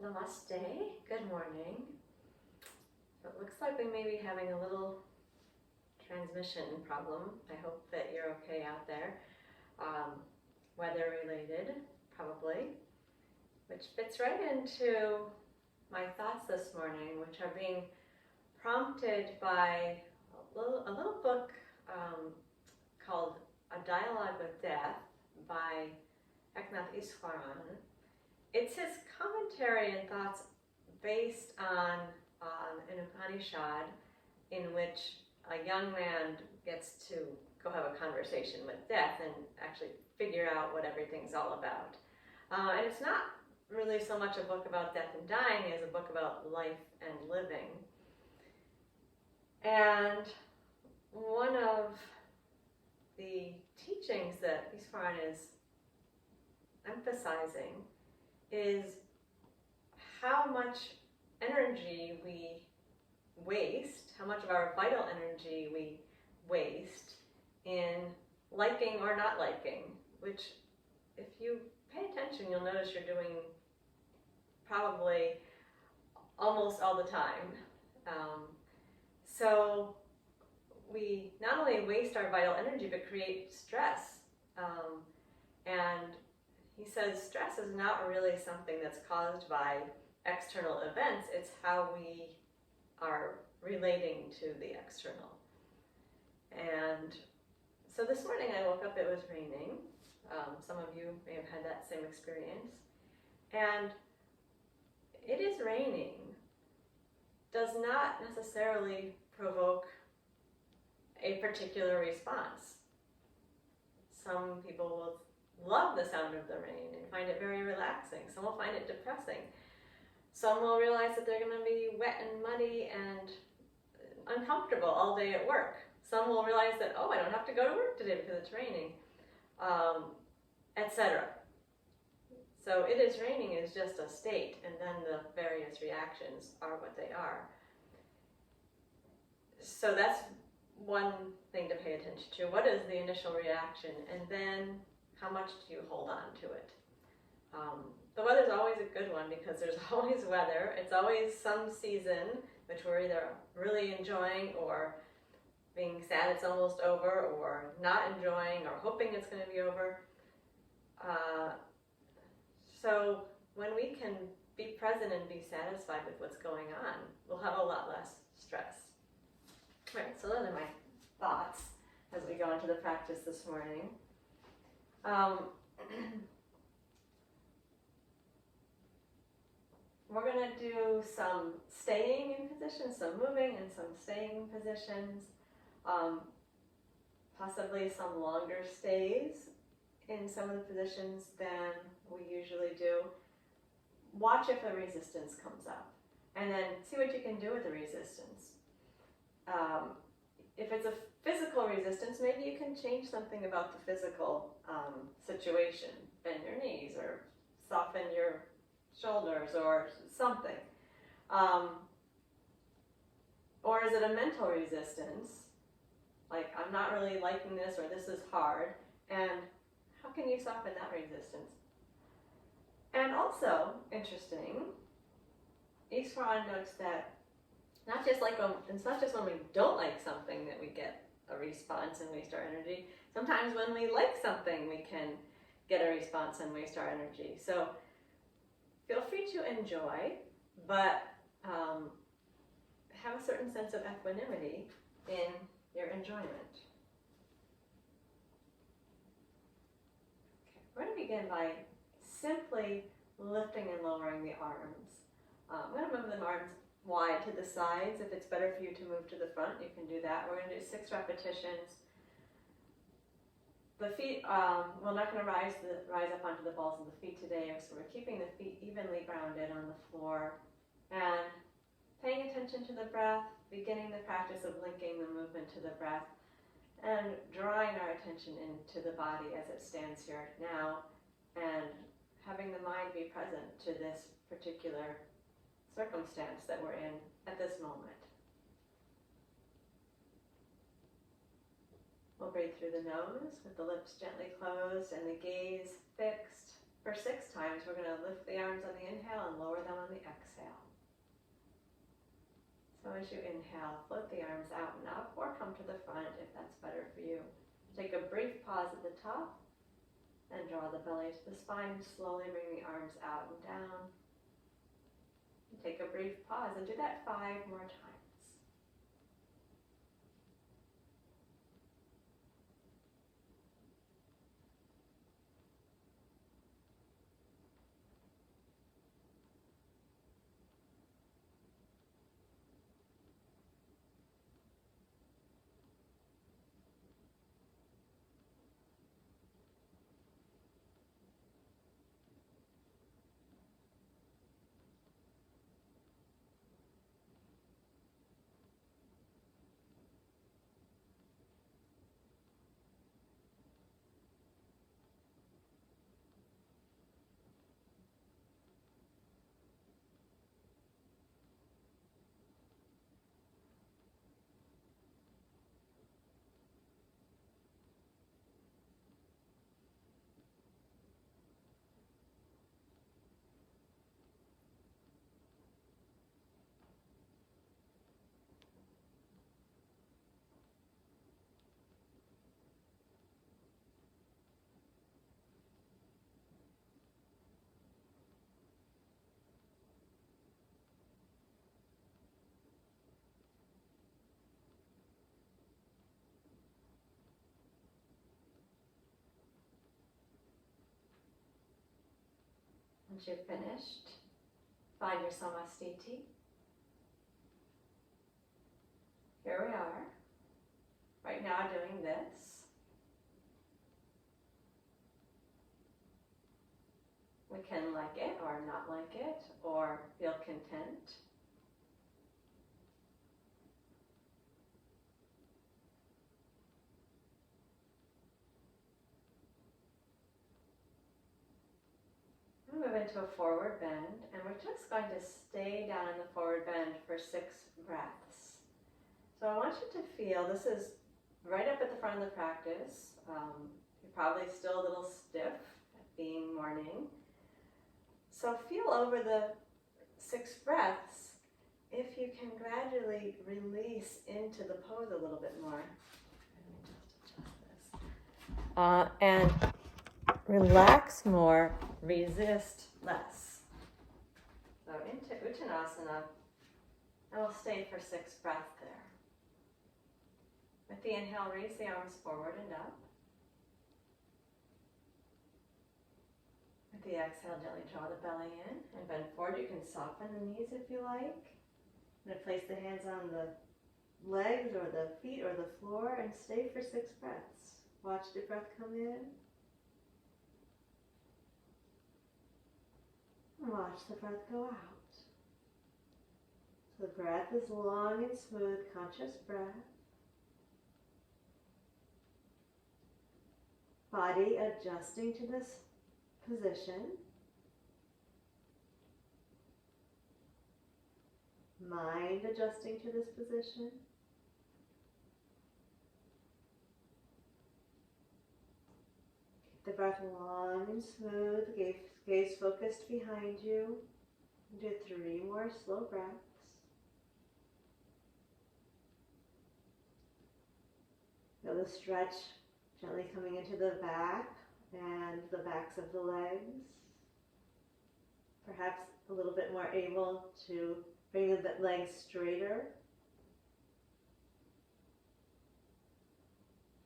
Namaste, good morning. So it looks like we may be having a little transmission problem. I hope that you're okay out there. Weather related, probably, which fits right into my thoughts this morning, which are being prompted by a little book called A Dialogue with Death by Eknath Easwaran. It's his commentary and thoughts based on an Upanishad in which a young man gets to go have a conversation with death and actually figure out what everything's all about. And it's not really so much a book about death and dying as a book about life and living. And one of the teachings that Easwaran is emphasizing is how much energy we waste, how much of our vital energy we waste in liking or not liking, which if you pay attention, you'll notice you're doing probably almost all the time. So we not only waste our vital energy, but create stress. And he says stress is not really something that's caused by external events, it's how we are relating to the external. And so this morning I woke up, it was raining. Some of you may have had that same experience. And it is raining does not necessarily provoke a particular response. Some people will love the sound of the rain and find it very relaxing. Some will find it depressing. Some will realize that they're going to be wet and muddy and uncomfortable all day at work. Some will realize that, oh, I don't have to go to work today because it's raining, etc. So it is raining is just a state, and then the various reactions are what they are. So that's one thing to pay attention to. What is the initial reaction, and then how much do you hold on to it? The weather's always a good one because there's always weather. It's always some season which we're either really enjoying or being sad it's almost over, or not enjoying or hoping it's going to be over. So when we can be present and be satisfied with what's going on, we'll have a lot less stress. All right, so those are my thoughts as we go into the practice this morning. We're going to do some staying in positions, some moving and some staying in positions, possibly some longer stays in some of the positions than we usually do. Watch if a resistance comes up, and then see what you can do with the resistance. If it's a physical resistance, maybe you can change something about the physical situation. Bend your knees or soften your shoulders or something. Or is it a mental resistance? Like, I'm not really liking this, or this is hard. And how can you soften that resistance? And also, interesting, Easwaran notes that it's not just when we don't like something that we get a response and waste our energy. Sometimes when we like something, we can get a response and waste our energy. So feel free to enjoy, but have a certain sense of equanimity in your enjoyment. Okay. We're going to begin by simply lifting and lowering the arms. I'm going to move the arms wide to the sides. If it's better for you to move to the front, you can do that. We're going to do 6 repetitions. The feet, we're not going to rise up onto the balls of the feet today, so we're keeping the feet evenly grounded on the floor and paying attention to the breath, beginning the practice of linking the movement to the breath and drawing our attention into the body as it stands here now, and having the mind be present to this particular circumstance that we're in at this moment. We'll breathe through the nose with the lips gently closed and the gaze fixed For 6 times, we're going to lift the arms on the inhale and lower them on the exhale. So as you inhale, float the arms out and up, or come to the front if that's better for you. Take a brief pause at the top and draw the belly to the spine. Slowly bring the arms out and down. And take a brief pause and do that 5 more times. Once you've finished, find your Samastiti. Here we are, right now doing this. We can like it or not like it, or feel content. We move into a forward bend, and we're just going to stay down in the forward bend for 6 breaths. So I want you to feel, this is right up at the front of the practice. You're probably still a little stiff, being morning. So feel over the 6 breaths if you can gradually release into the pose a little bit more. And relax more, resist less. So into Uttanasana, and we'll stay for 6 breaths there. With the inhale, raise the arms forward and up. With the exhale, gently draw the belly in and bend forward. You can soften the knees if you like. And place the hands on the legs or the feet or the floor and stay for 6 breaths. Watch the breath come in. And watch the breath go out. So the breath is long and smooth, conscious breath. Body adjusting to this position. Mind adjusting to this position. Keep the breath long and smooth, gaze focused behind you. Do 3 more slow breaths. Feel the stretch gently coming into the back and the backs of the legs. Perhaps a little bit more able to bring the legs straighter.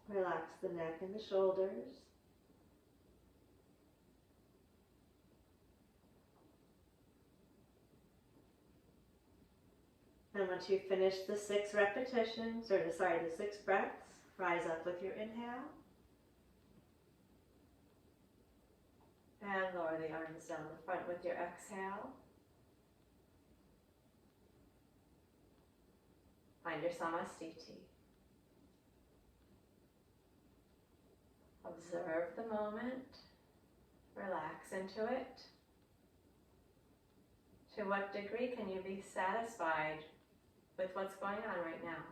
Relax the neck and the shoulders. And once you've finished the 6 repetitions, the 6 breaths, rise up with your inhale. And lower the arms down the front with your exhale. Find your Samastiti. Observe the moment. Relax into it. To what degree can you be satisfied with what's going on right now?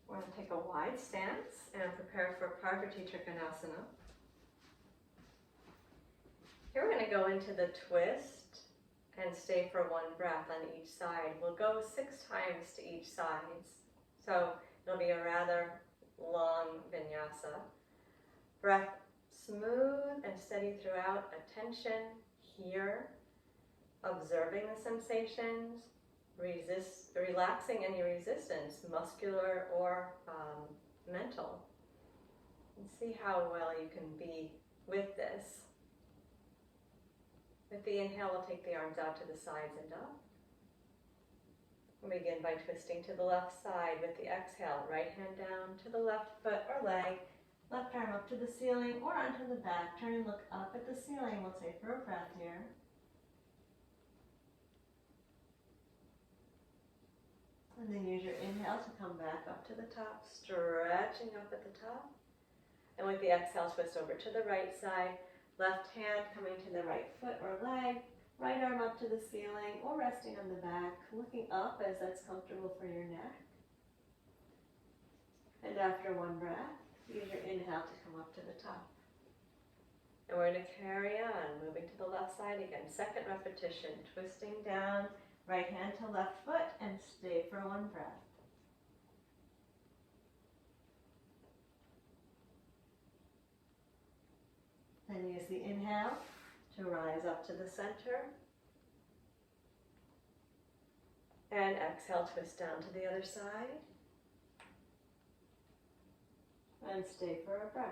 We're going to take a wide stance and prepare for Parvati Trikonasana. Here we're going to go into the twist and stay for one breath on each side. We'll go 6 times to each side. So it'll be a rather long vinyasa. Breath smooth and steady throughout. Attention here, observing the sensations, relaxing any resistance, muscular or mental. And see how well you can be with this. With the inhale, we'll take the arms out to the sides and up. We'll begin by twisting to the left side with the exhale. Right hand down to the left foot or leg. Left arm up to the ceiling or onto the back. Turn and look up at the ceiling. We'll take for a breath here. And then use your inhale to come back up to the top, stretching up at the top. And with the exhale, twist over to the right side. Left hand coming to the right foot or leg. Right arm up to the ceiling or resting on the back, looking up as that's comfortable for your neck. And after one breath, use your inhale to come up to the top. And we're going to carry on, moving to the left side again. Second repetition, twisting down, right hand to left foot, and stay for one breath. Then use the inhale to rise up to the center. And exhale, twist down to the other side. And stay for a breath.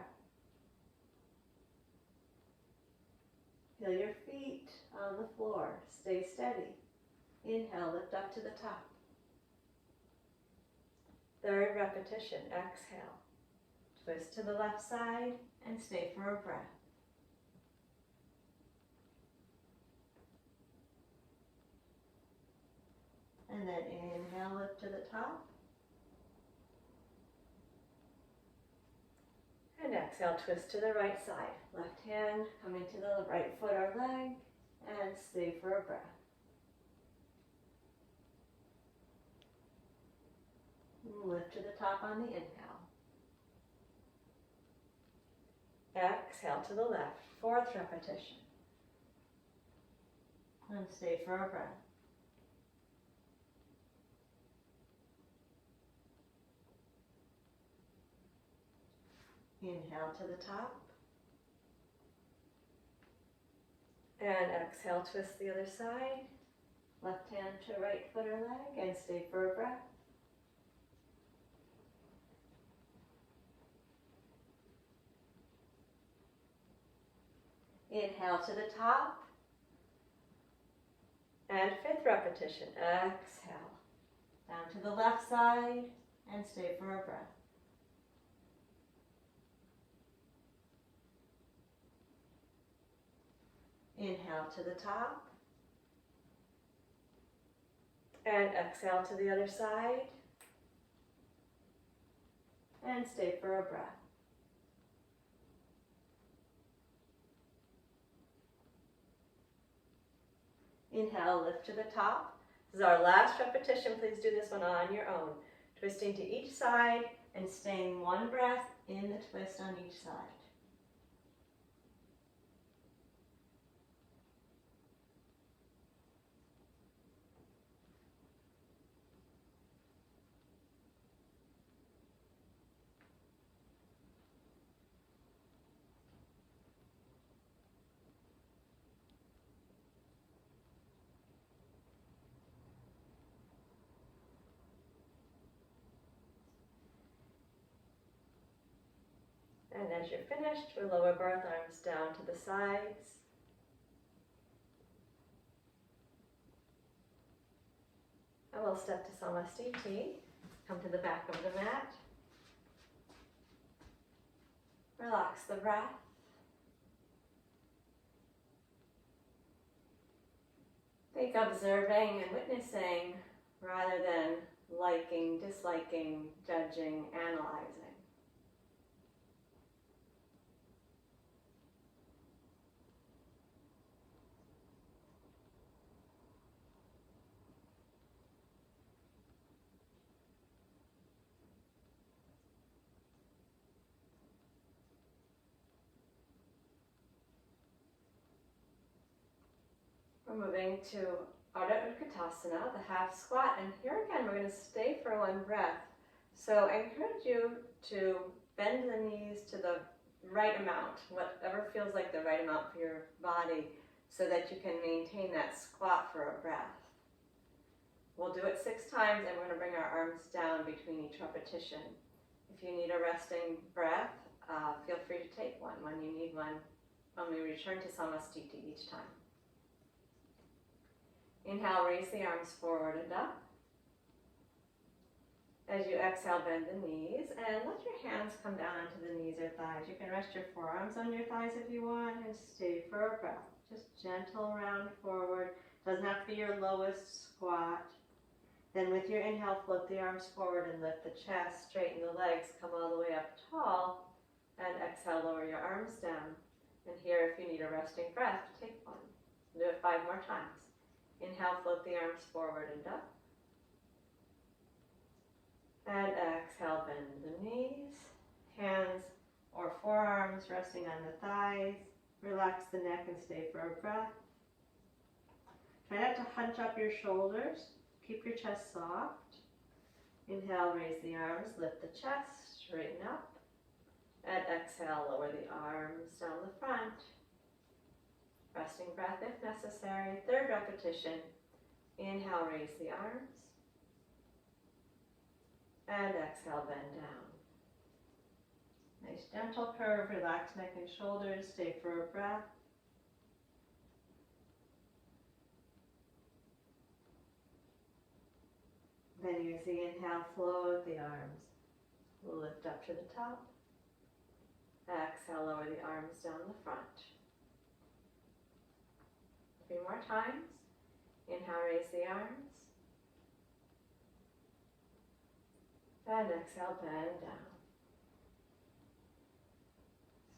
Feel your feet on the floor. Stay steady. Inhale, lift up to the top. Third repetition, exhale. Twist to the left side and stay for a breath. And then inhale, lift to the top. And exhale, twist to the right side. Left hand coming to the right foot or leg, and stay for a breath. Lift to the top on the inhale. Exhale to the left, fourth repetition. And stay for a breath. Inhale to the top. And exhale, twist the other side. Left hand to right foot or leg and stay for a breath. Inhale to the top. And fifth repetition, exhale. Down to the left side and stay for a breath. Inhale to the top. And exhale to the other side. And stay for a breath. Inhale, lift to the top. This is our last repetition. Please do this one on your own. Twisting to each side and staying one breath in the twist on each side. And as you're finished, we'll lower both arms down to the sides. And we'll step to Samastiti. Come to the back of the mat. Relax the breath. Think observing and witnessing rather than liking, disliking, judging, analyzing. We're moving to Ardha Utkatasana, the half squat, and here again we're going to stay for one breath. So I encourage you to bend the knees to the right amount, whatever feels like the right amount for your body, so that you can maintain that squat for a breath. We'll do it 6 times, and we're going to bring our arms down between each repetition. If you need a resting breath, feel free to take one when you need one, when we return to Samastiti each time. Inhale, raise the arms forward and up. As you exhale, bend the knees and let your hands come down onto the knees or thighs. You can rest your forearms on your thighs if you want and stay for a breath. Just gentle round forward. Doesn't have to be your lowest squat. Then with your inhale, float the arms forward and lift the chest, straighten the legs, come all the way up tall, and exhale, lower your arms down. And here, if you need a resting breath, take one. Do it 5 more times. Inhale, float the arms forward and up. And exhale, bend the knees, hands or forearms resting on the thighs. Relax the neck and stay for a breath. Try not to hunch up your shoulders. Keep your chest soft. Inhale, raise the arms, lift the chest, straighten up. And exhale, lower the arms down the front. Resting breath if necessary. 3rd repetition. Inhale, raise the arms. And exhale, bend down. Nice gentle curve, relax neck and shoulders, stay for a breath. Then use the inhale, float the arms. Lift up to the top. Exhale, lower the arms down the front. 3 more times. Inhale, raise the arms. And exhale, bend down.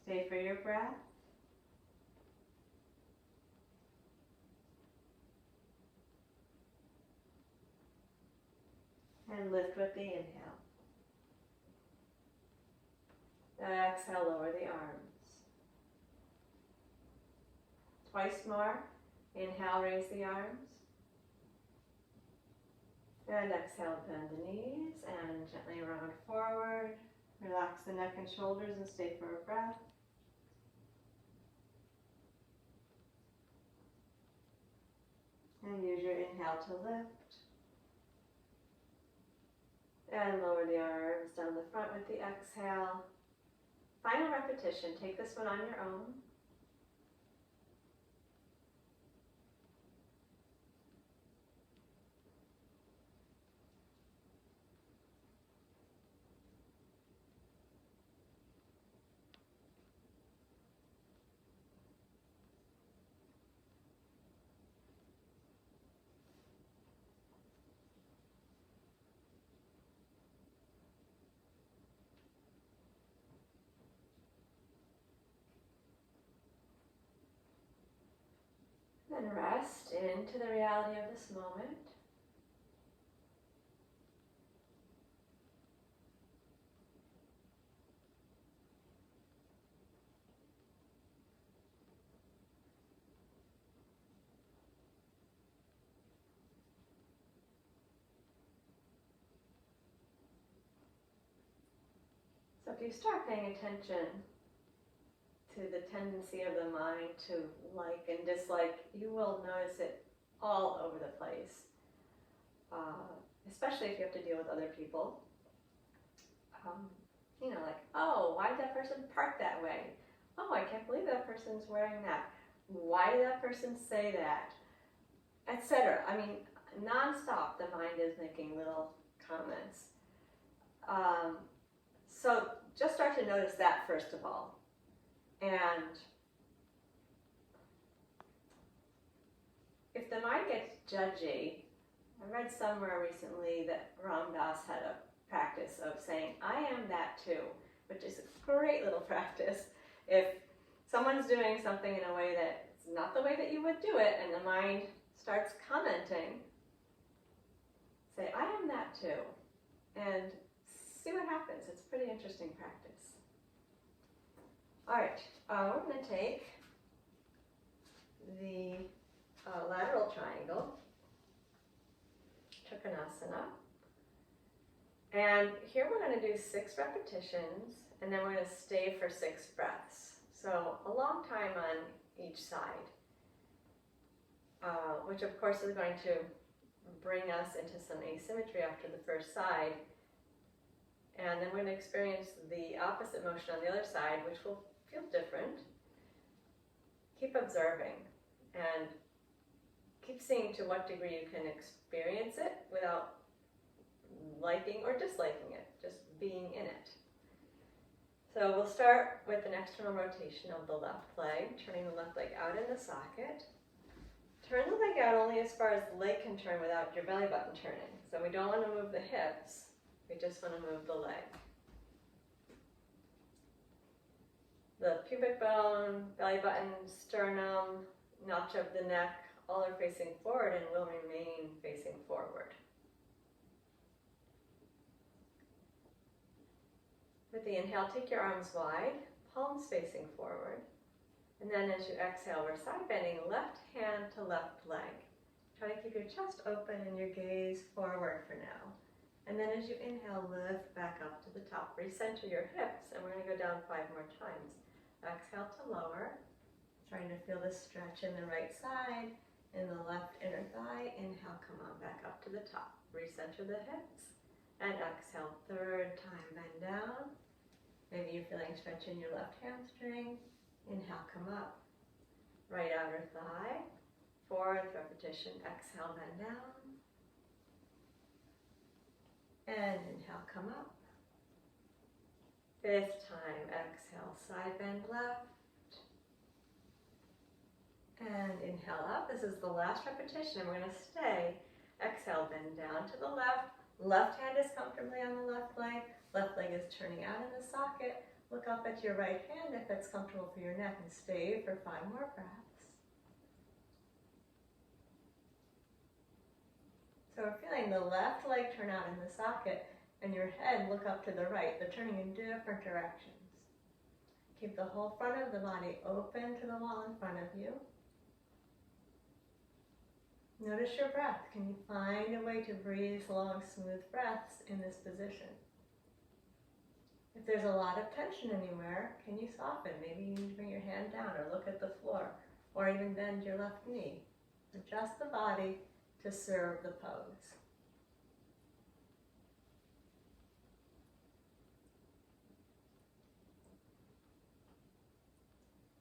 Stay for your breath. And lift with the inhale. Exhale, lower the arms. Twice more. Inhale, raise the arms. And exhale, bend the knees and gently round forward. Relax the neck and shoulders and stay for a breath. And use your inhale to lift. And lower the arms down the front with the exhale. Final repetition. Take this one on your own. And rest into the reality of this moment. So if you start paying attention to the tendency of the mind to like and dislike, you will notice it all over the place, especially if you have to deal with other people. Like, oh, why did that person park that way? Oh, I can't believe that person's wearing that. Why did that person say that? Etc. I mean, nonstop the mind is making little comments. So just start to notice that first of all. And if the mind gets judgy, I read somewhere recently that Ram Dass had a practice of saying, I am that too, which is a great little practice. If someone's doing something in a way that's not the way that you would do it, and the mind starts commenting, say, I am that too, and see what happens. It's a pretty interesting practice. All right, we're going to take the lateral triangle, Trikonasana. And here we're going to do 6 repetitions, and then we're going to stay for 6 breaths. So a long time on each side, which of course is going to bring us into some asymmetry after the first side. And then we're going to experience the opposite motion on the other side, which will feel different. Keep observing and keep seeing to what degree you can experience it without liking or disliking it, just being in it. So we'll start with an external rotation of the left leg, turning the left leg out in the socket. Turn the leg out only as far as the leg can turn without your belly button turning. So we don't want to move the hips, we just want to move the leg. The pubic bone, belly button, sternum, notch of the neck, all are facing forward and will remain facing forward. With the inhale, take your arms wide, palms facing forward. And then as you exhale, we're side bending left hand to left leg. Try to keep your chest open and your gaze forward for now. And then as you inhale, lift back up to the top. Recenter your hips, and we're going to go down 5 more times. Exhale to lower, trying to feel the stretch in the right side, in the left inner thigh. Inhale, come on back up to the top. Recenter the hips, and exhale, 3rd time, bend down. Maybe you're feeling stretch in your left hamstring. Inhale, come up. Right outer thigh. 4th repetition. Exhale, bend down. And inhale, come up. 5th time. Exhale, side bend left. And inhale up. This is the last repetition. We're going to stay. Exhale, bend down to the left. Left hand is comfortably on the left leg. Left leg is turning out in the socket. Look up at your right hand if it's comfortable for your neck, and stay for 5 more breaths. So we're feeling the left leg turn out in the socket and your head look up to the right. They're turning in different directions. Keep the whole front of the body open to the wall in front of you. Notice your breath. Can you find a way to breathe long, smooth breaths in this position? If there's a lot of tension anywhere, can you soften? Maybe you need to bring your hand down or look at the floor, or even bend your left knee. Adjust the body to serve the pose.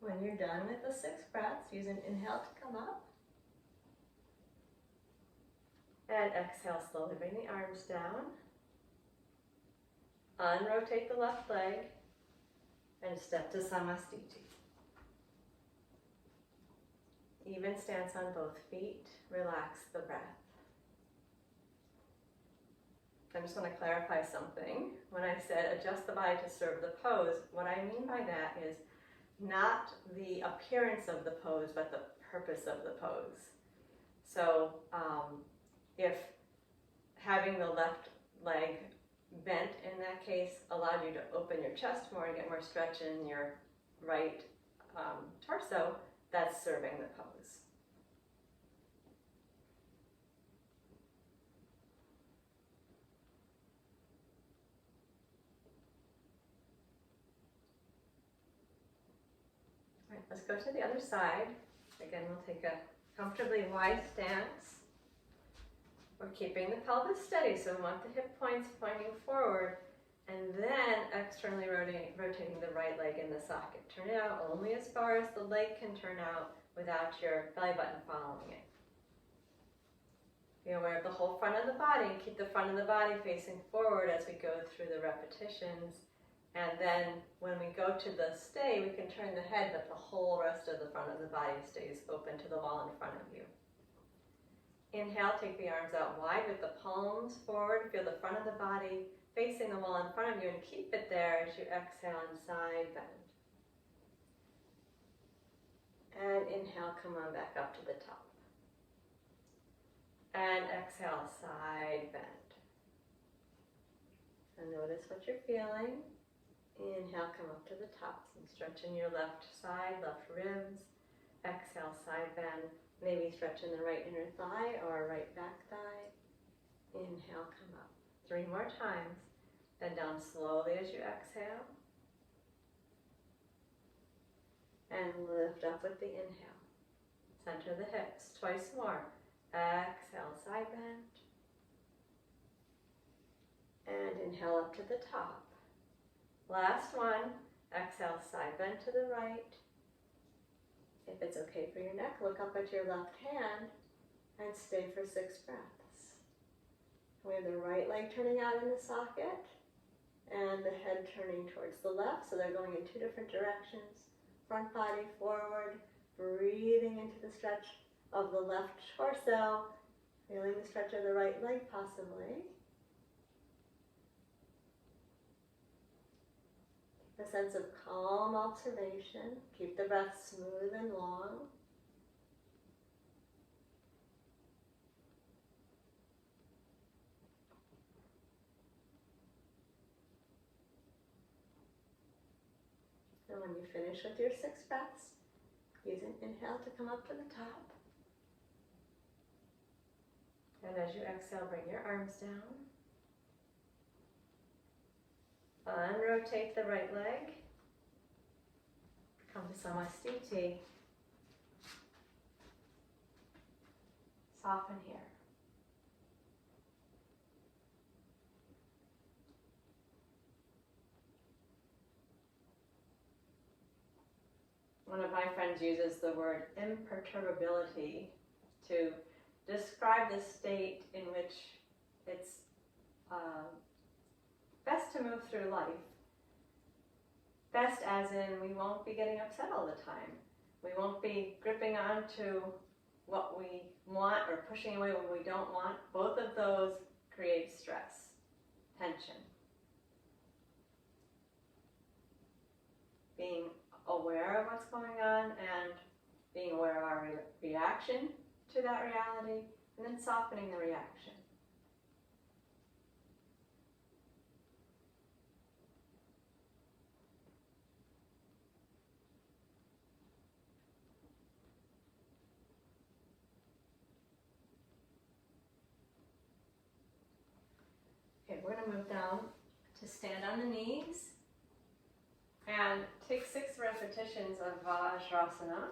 When you're done with the 6 breaths, use an inhale to come up. And exhale, slowly bring the arms down. Unrotate the left leg and step to Samastiti. Even stance on both feet. Relax the breath. I just want to clarify something. When I said adjust the body to serve the pose, what I mean by that is not the appearance of the pose, but the purpose of the pose. So if having the left leg bent in that case allowed you to open your chest more and get more stretch in your right torso, that's serving the pose. All right, let's go to the other side. Again, we'll take a comfortably wide stance. We're keeping the pelvis steady, so we want the hip points pointing forward, and then externally rotating the right leg in the socket. Turn it out only as far as the leg can turn out without your belly button following it. Be aware of the whole front of the body, and keep the front of the body facing forward as we go through the repetitions. And then when we go to the stay, we can turn the head, but the whole rest of the front of the body stays open to the wall in front of you. Inhale, take the arms out wide with the palms forward. Feel the front of the body facing the wall in front of you, and keep it there as you exhale and side bend. And inhale, come on back up to the top. And exhale, side bend. And notice what you're feeling. Inhale, come up to the top. Some stretch in your left side, left ribs. Exhale, side bend. Maybe stretching the right inner thigh or right back thigh. Inhale, come up. 3 more times. Bend down slowly as you exhale. And lift up with the inhale. Center the hips. Twice more. Exhale, side bend. And inhale up to the top. Last one. Exhale, side bend to the right. If it's okay for your neck, look up at your left hand and stay for 6 breaths. We have the right leg turning out in the socket and the head turning towards the left, so they're going in 2 different directions. Front body forward, breathing into the stretch of the left torso, feeling the stretch of the right leg possibly. A sense of calm observation. Keep the breath smooth and long. And when you finish with your 6 breaths, use an inhale to come up to the top. And as you exhale, bring your arms down. Unrotate the right leg. Come to Samasthiti. Soften here. One of my friends uses the word imperturbability to describe the state in which it's best to move through life. Best as in we won't be getting upset all the time. We won't be gripping on to what we want or pushing away what we don't want. Both of those create stress, tension. Being aware of what's going on and being aware of our reaction to that reality, and then softening the reaction. Okay, we're going to move down to stand on the knees and take 6 repetitions of Vajrasana.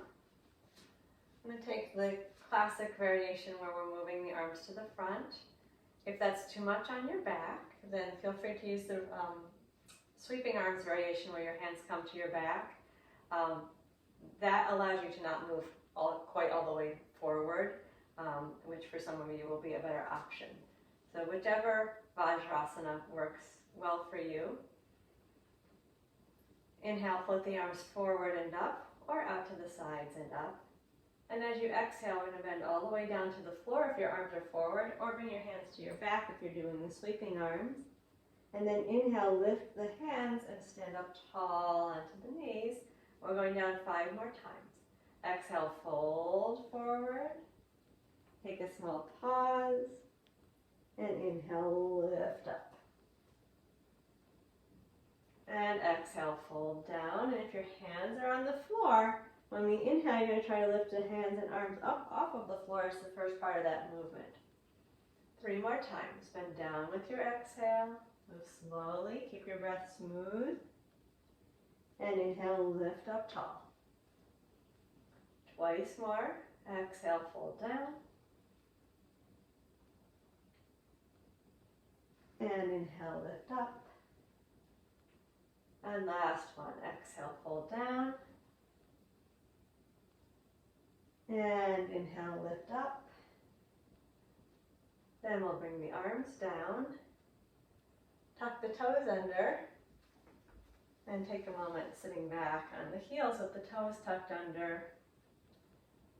I'm going to take the classic variation where we're moving the arms to the front. If that's too much on your back, then feel free to use the sweeping arms variation where your hands come to your back. That allows you to not move quite all the way forward, which for some of you will be a better option. So whichever Vajrasana works well for you. Inhale, float the arms forward and up, or out to the sides and up. And as you exhale, we're going to bend all the way down to the floor if your arms are forward, or bring your hands to your back if you're doing the sweeping arms. And then inhale, lift the hands and stand up tall onto the knees. We're going down 5 more times. Exhale, fold forward. Take a small pause. And inhale, lift up. And exhale, fold down. And if your hands are on the floor, when we inhale, you're going to try to lift the hands and arms up off of the floor as the first part of that movement. 3 more times. Bend down with your exhale. Move slowly. Keep your breath smooth. And inhale, lift up tall. Twice more. Exhale, fold down. And inhale, lift up. And last one. Exhale, fold down. And inhale, lift up. Then we'll bring the arms down. Tuck the toes under. And take a moment sitting back on the heels with the toes tucked under.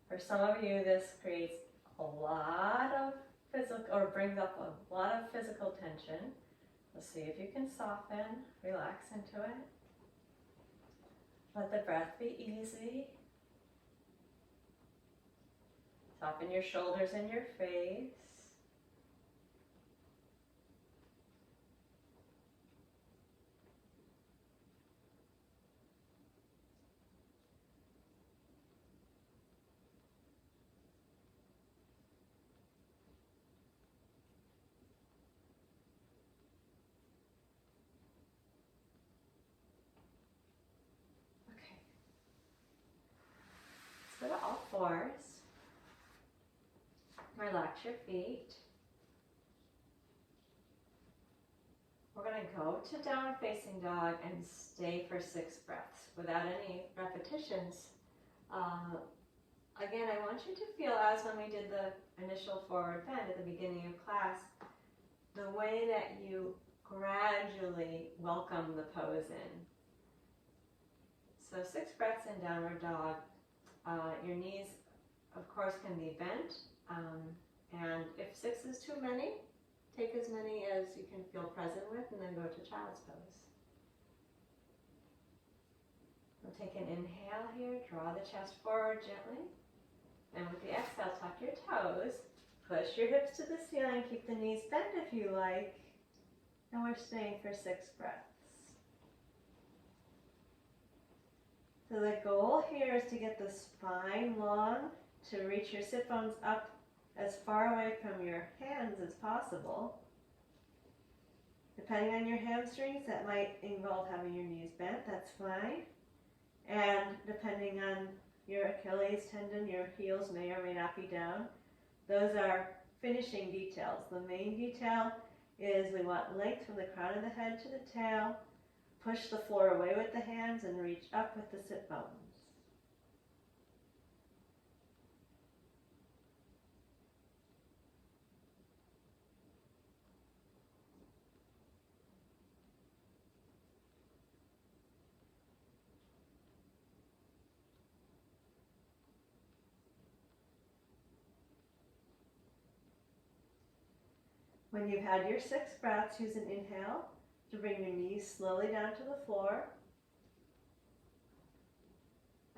For some of you, this creates a lot of physical, or brings up a lot of physical tension. Let's see if you can soften, relax into it. Let the breath be easy. Soften your shoulders and your face. fours. Relax your feet. We're going to go to down facing dog and stay for 6 breaths without any repetitions. Again, I want you to feel, as when we did the initial forward bend at the beginning of class, the way that you gradually welcome the pose in. So 6 breaths in downward dog. Your knees, of course, can be bent. And if 6 is too many, take as many as you can feel present with and then go to child's pose. We'll take an inhale here, draw the chest forward gently. And with the exhale, tuck your toes, push your hips to the ceiling, keep the knees bent if you like. And we're staying for 6 breaths. So the goal here is to get the spine long, to reach your sit bones up as far away from your hands as possible. Depending on your hamstrings, that might involve having your knees bent, that's fine. And depending on your Achilles tendon, your heels may or may not be down. Those are finishing details. The main detail is we want length from the crown of the head to the tail. Push the floor away with the hands and reach up with the sit bones. When you've had your 6 breaths, use an inhale to bring your knees slowly down to the floor.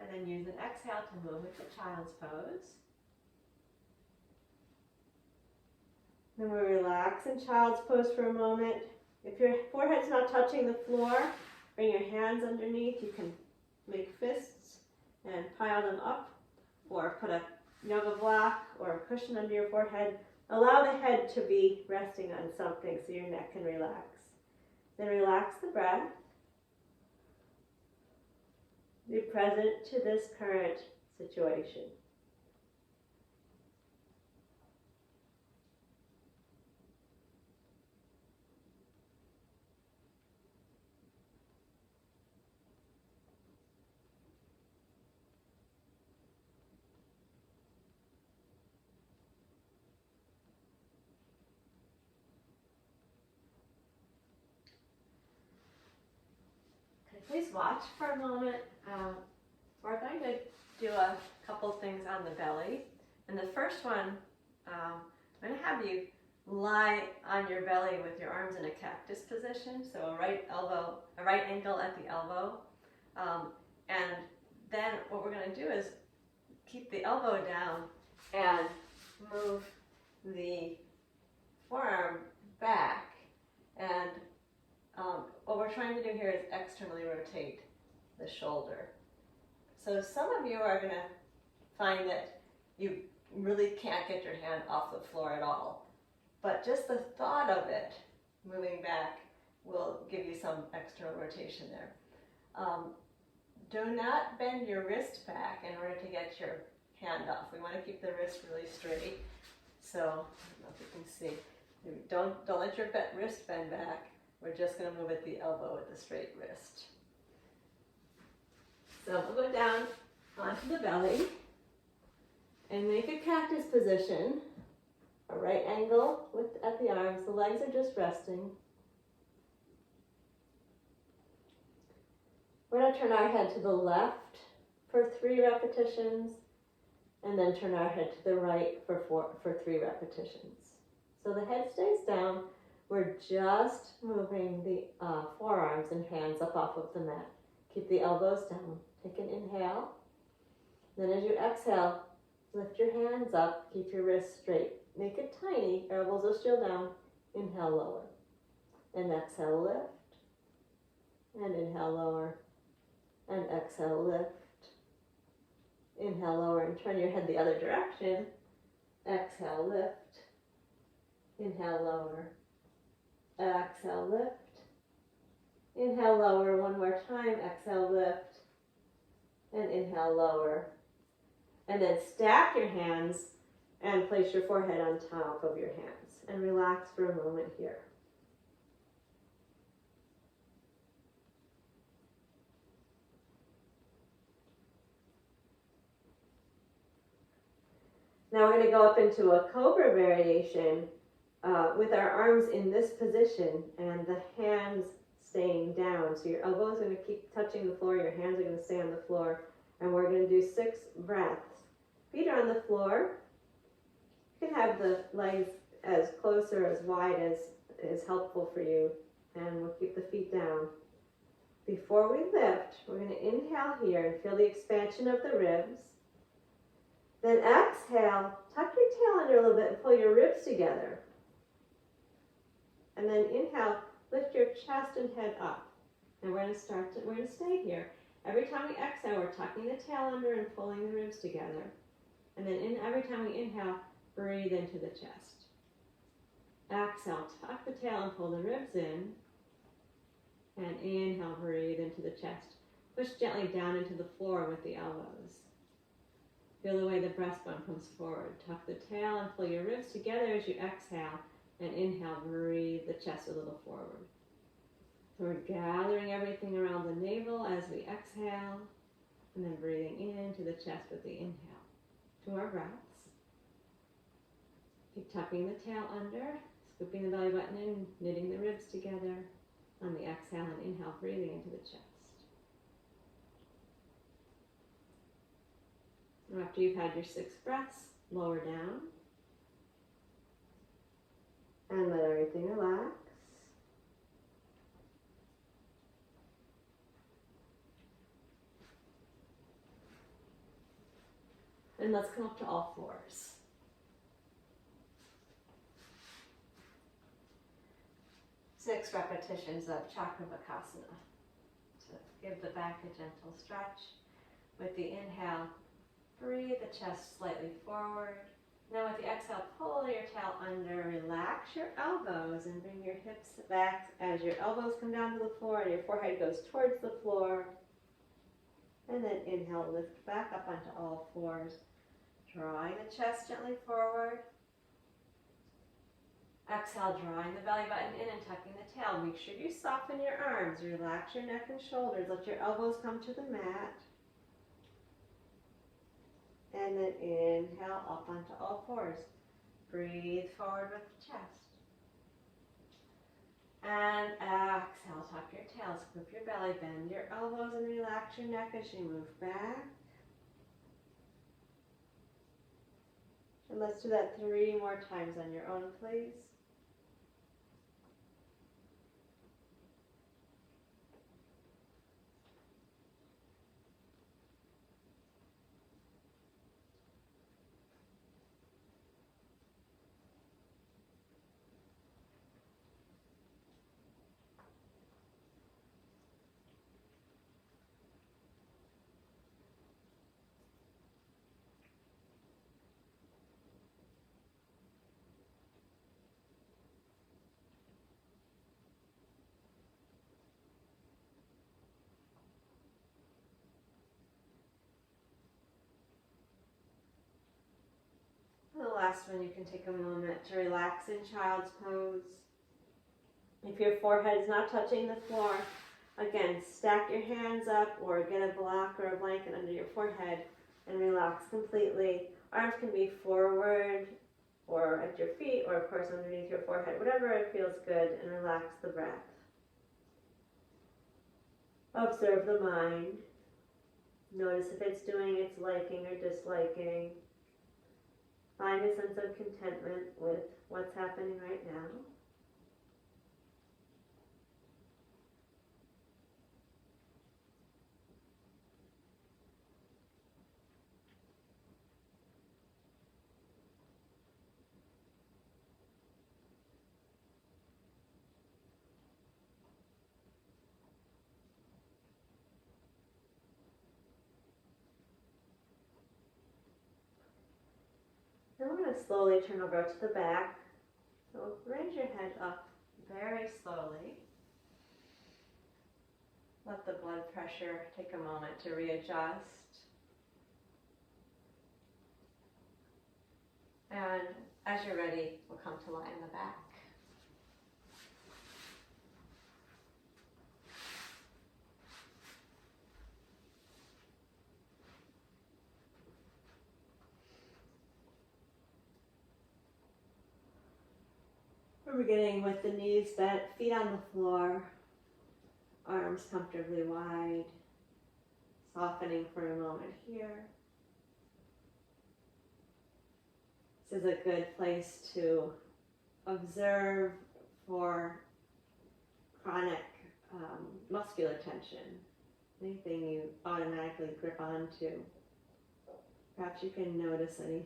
And then use an exhale to move into child's pose. Then we relax in child's pose for a moment. If your forehead's not touching the floor, bring your hands underneath. You can make fists and pile them up, or put a yoga block or a cushion under your forehead. Allow the head to be resting on something so your neck can relax. Then relax the breath. Be present to this current situation. Please watch for a moment. We're going to do a couple things on the belly. And the first one, I'm going to have you lie on your belly with your arms in a cactus position. So a right ankle at the elbow. And then what we're going to do is keep the elbow down and move the forearm back. And what we're trying to do here is externally rotate the shoulder. So some of you are going to find that you really can't get your hand off the floor at all. But just the thought of it moving back will give you some external rotation there. Do not bend your wrist back in order to get your hand off. We want to keep the wrist really straight. So, I don't know if you can see. Don't let your wrist bend back. We're just going to move at the elbow with the straight wrist. So we'll go down onto the belly and make a cactus position, a right angle at the arms. The legs are just resting. We're going to turn our head to the left for 3 repetitions, and then turn our head to the right for 3 repetitions. So the head stays down. We're just moving the forearms and hands up off of the mat. Keep the elbows down. Take an inhale. Then as you exhale, lift your hands up. Keep your wrists straight. Make it tiny. Elbows are still down. Inhale, lower. And exhale, lift. And inhale, lower. And exhale, lift. Inhale, lower, and turn your head the other direction. Exhale, lift. Inhale, lower. Exhale, lift. Inhale, lower. One more time. Exhale, lift. And inhale, lower. And then stack your hands and place your forehead on top of your hands. And relax for a moment here. Now we're going to go up into a cobra variation with our arms in this position and the hands staying down. So your elbows are going to keep touching the floor, your hands are going to stay on the floor, and we're going to do 6 breaths. Feet are on the floor. You can have the legs as close or as wide as is helpful for you, and we'll keep the feet down. Before we lift, we're going to inhale here and feel the expansion of the ribs. Then exhale, tuck your tail under a little bit and pull your ribs together. And then inhale, lift your chest and head up. And we're going to stay here. Every time we exhale, we're tucking the tail under and pulling the ribs together. And then every time we inhale, breathe into the chest. Exhale, tuck the tail and pull the ribs in. And inhale, breathe into the chest. Push gently down into the floor with the elbows. Feel the way the breastbone comes forward. Tuck the tail and pull your ribs together as you exhale. And inhale, breathe the chest a little forward. So we're gathering everything around the navel as we exhale. And then breathing into the chest with the inhale. 2 more breaths. Keep tucking the tail under, scooping the belly button in, knitting the ribs together. On the exhale and inhale, breathing into the chest. And after you've had your 6 breaths, lower down. And let everything relax. And let's come up to all fours. Six repetitions of Chakravakasana to give the back a gentle stretch. With the inhale, breathe the chest slightly forward. Now with the exhale, pull your tail under, relax your elbows and bring your hips back as your elbows come down to the floor and your forehead goes towards the floor. And then inhale, lift back up onto all fours, drawing the chest gently forward. Exhale, drawing the belly button in and tucking the tail. Make sure you soften your arms, relax your neck and shoulders, let your elbows come to the mat. And then inhale up onto all fours. Breathe forward with the chest. And exhale, tuck your tail, scoop your belly, bend your elbows and relax your neck as you move back. And let's do that 3 more times on your own, please. The last one, you can take a moment to relax in child's pose. If your forehead is not touching the floor, again, stack your hands up or get a block or a blanket under your forehead and relax completely. Arms can be forward or at your feet or of course underneath your forehead, whatever it feels good, and relax the breath. Observe the mind. Notice if it's doing its liking or disliking. Find a sense of contentment with what's happening right now. Now we're going to slowly turn over to the back. So raise your head up very slowly. Let the blood pressure take a moment to readjust. And as you're ready, we'll come to lie on the back. We're beginning with the knees bent, feet on the floor, arms comfortably wide, softening for a moment here. This is a good place to observe for chronic muscular tension, anything you automatically grip onto. Perhaps you can notice a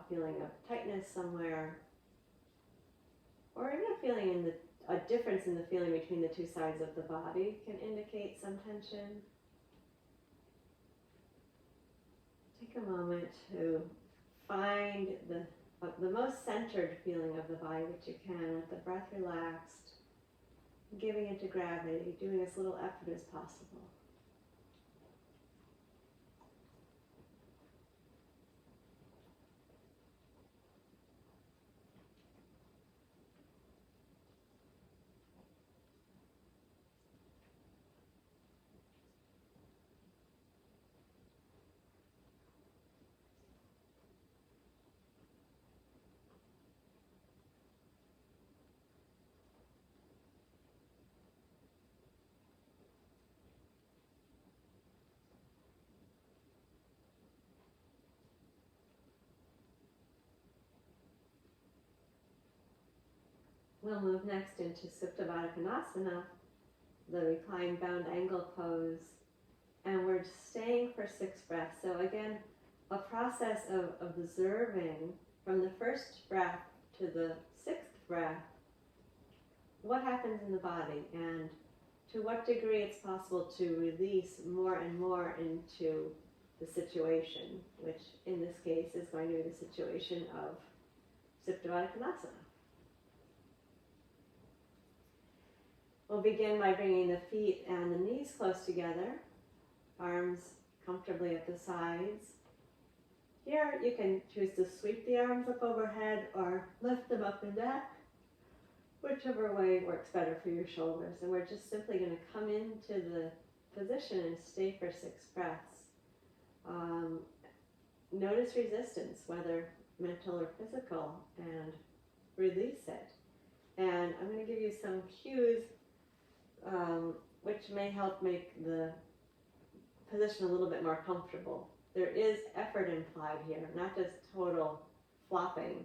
feeling of tightness somewhere, or even a difference in the feeling between the two sides of the body can indicate some tension. Take a moment to find the most centered feeling of the body that you can, with the breath relaxed, giving into gravity, doing as little effort as possible. We'll move next into Supta Baddha Konasana, the reclined bound angle pose, and we're staying for 6 breaths. So again, a process of observing from the first breath to the 6th breath what happens in the body and to what degree it's possible to release more and more into the situation, which in this case is going to be the situation of Supta Baddha Konasana. We'll begin by bringing the feet and the knees close together, arms comfortably at the sides. Here you can choose to sweep the arms up overhead or lift them up and back, whichever way works better for your shoulders. And we're just simply going to come into the position and stay for 6 breaths. Notice resistance, whether mental or physical, and release it. And I'm going to give you some cues which may help make the position a little bit more comfortable. There is effort implied here, not just total flopping,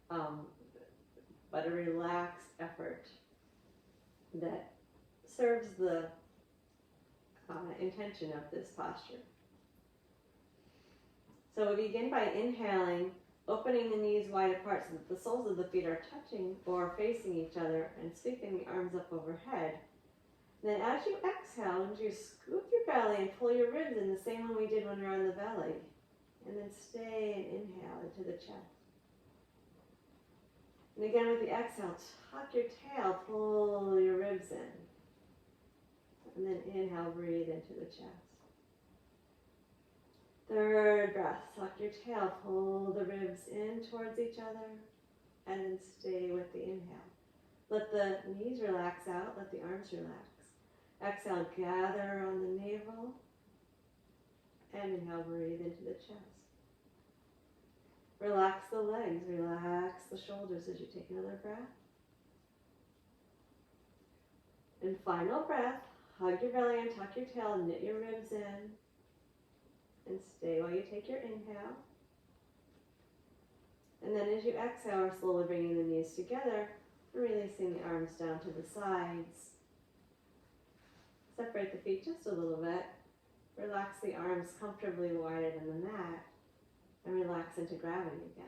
but a relaxed effort that serves the intention of this posture. So we begin by inhaling, opening the knees wide apart so that the soles of the feet are touching or facing each other, and sweeping the arms up overhead. Then as you exhale, you scoop your belly and pull your ribs in the same way we did when we were on the belly. And then stay and inhale into the chest. And again with the exhale, tuck your tail, pull your ribs in. And then inhale, breathe into the chest. 3rd breath, tuck your tail, pull the ribs in towards each other, and then stay with the inhale. Let the knees relax out, let the arms relax. Exhale, gather on the navel, and inhale, breathe into the chest. Relax the legs, relax the shoulders as you take another breath. And final breath, hug your belly and tuck your tail, knit your ribs in, and stay while you take your inhale. And then as you exhale, we're slowly bringing the knees together, releasing the arms down to the sides. Separate the feet just a little bit. Relax the arms comfortably wider than the mat, and relax into gravity again.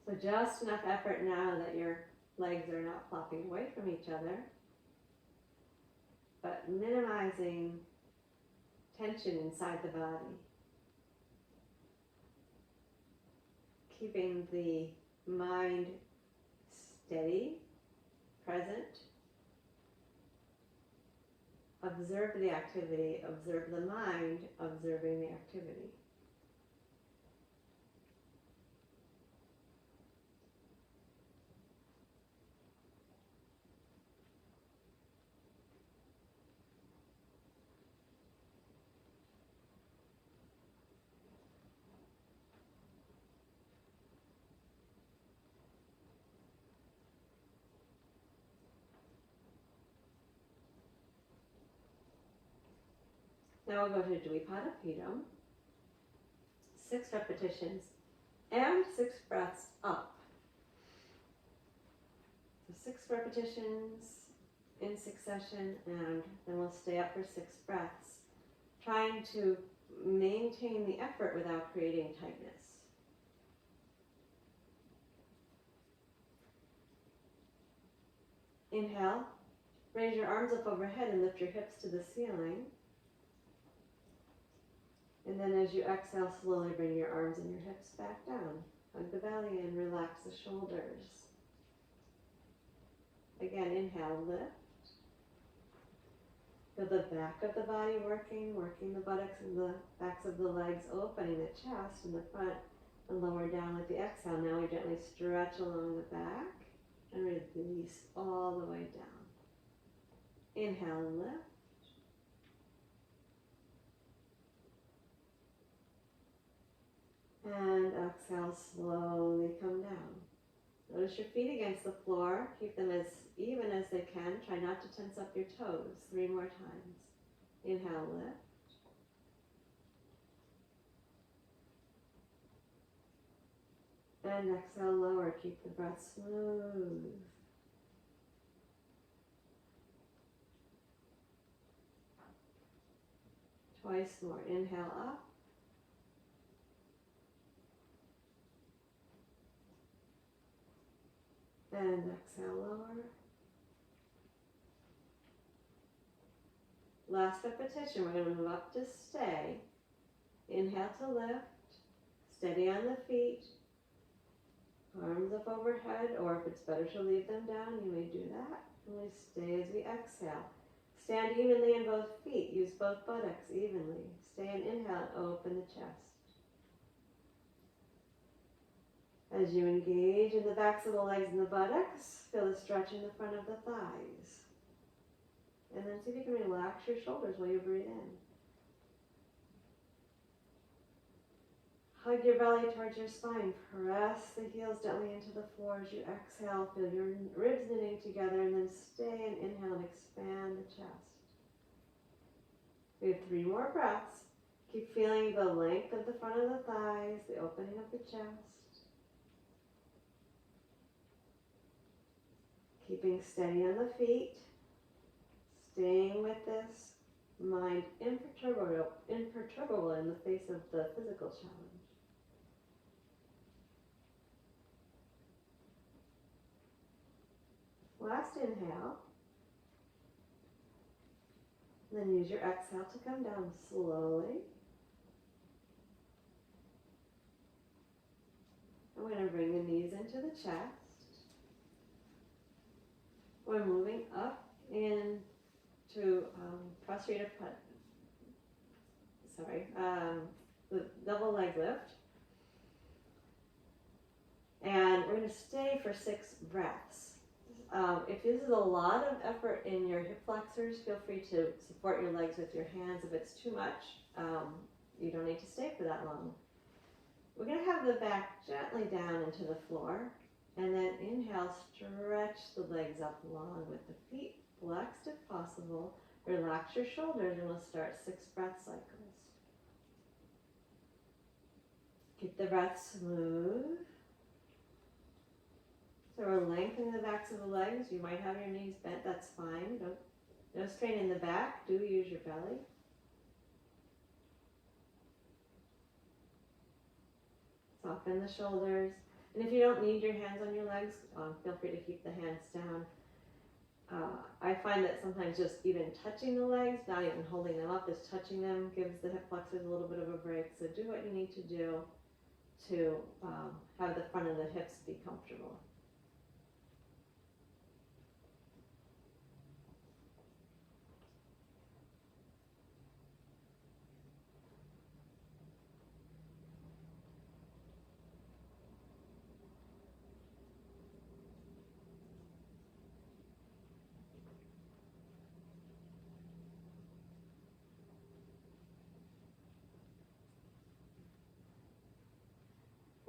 So just enough effort now that your legs are not flopping away from each other, but minimizing tension inside the body. Keeping the mind steady, present, Observe the activity, observe the mind, observing the activity. Now we'll go to Dvipada Pidam. 6 repetitions and 6 breaths up. So 6 repetitions in succession, and then we'll stay up for 6 breaths, trying to maintain the effort without creating tightness. Inhale, raise your arms up overhead and lift your hips to the ceiling. And then as you exhale, slowly bring your arms and your hips back down. Hug the belly and relax the shoulders. Again, inhale, lift. Feel the back of the body working the buttocks and the backs of the legs, opening the chest and the front and lower down with the exhale. Now we gently stretch along the back and release all the way down. Inhale and lift. And exhale, slowly come down. Notice your feet against the floor. Keep them as even as they can. Try not to tense up your toes. 3 more times. Inhale, lift. And exhale, lower. Keep the breath smooth. Twice more. Inhale up. And exhale, lower. Last repetition, we're going to move up to stay. Inhale to lift. Steady on the feet. Arms up overhead, or if it's better to leave them down, you may do that. And we stay as we exhale. Stand evenly in both feet. Use both buttocks evenly. Stay and inhale, open the chest. As you engage in the backs of the legs and the buttocks, feel the stretch in the front of the thighs. And then see if you can relax your shoulders while you breathe in. Hug your belly towards your spine. Press the heels gently into the floor as you exhale. Feel your ribs knitting together, and then stay and inhale and expand the chest. We have 3 more breaths. Keep feeling the length of the front of the thighs, the opening of the chest. Keeping steady on the feet, staying with this mind imperturbable in the face of the physical challenge. Last inhale, then use your exhale to come down slowly. And we're going to bring the knees into the chest. We're moving up into prostrate, the double leg lift. And we're going to stay for 6 breaths. If this is a lot of effort in your hip flexors, feel free to support your legs with your hands. If it's too much, you don't need to stay for that long. We're going to have the back gently down into the floor. And then inhale, stretch the legs up long with the feet flexed if possible. Relax your shoulders and we'll start 6 breath cycles. Keep the breath smooth. So we're lengthening the backs of the legs. You might have your knees bent, that's fine. No strain in the back. Do use your belly. Soften the shoulders. And if you don't need your hands on your legs, feel free to keep the hands down. I find that sometimes just even touching the legs, not even holding them up, just touching them gives the hip flexors a little bit of a break. So do what you need to do to have the front of the hips be comfortable.